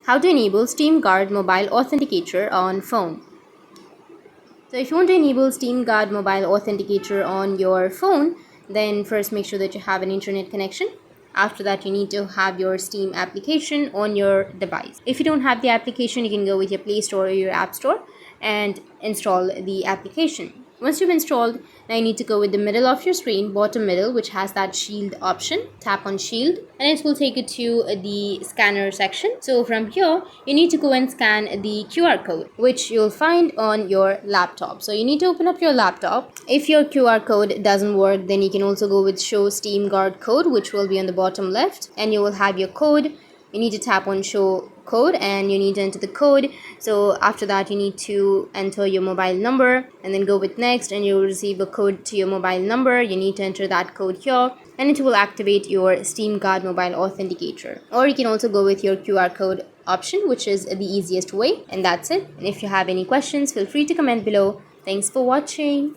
How to enable Steam Guard Mobile Authenticator on phone. So if you want to enable Steam Guard Mobile Authenticator on your phone, then first make sure that you have an internet connection. After that, you need to have your Steam application on your device. If you don't have the application, you can go with your Play Store or your App Store and install the application. Once you've installed, now you need to go with the middle of your screen, bottom middle, which has that shield option. Tap on shield and it will take you to the scanner section. So from here, you need to go and scan the QR code, which you'll find on your laptop. So you need to open up your laptop. If your QR code doesn't work, then you can also go with show Steam Guard code, which will be on the bottom left, and you will have your code. You need to tap on show code and you need to enter the code. So after that, you need to enter your mobile number and then go with next, and you will receive a code to your mobile number. You need to enter that code here and it will activate your Steam Guard Mobile Authenticator. Or you can also go with your QR code option, which is the easiest way, and that's it. And if you have any questions, feel free to comment below. Thanks for watching.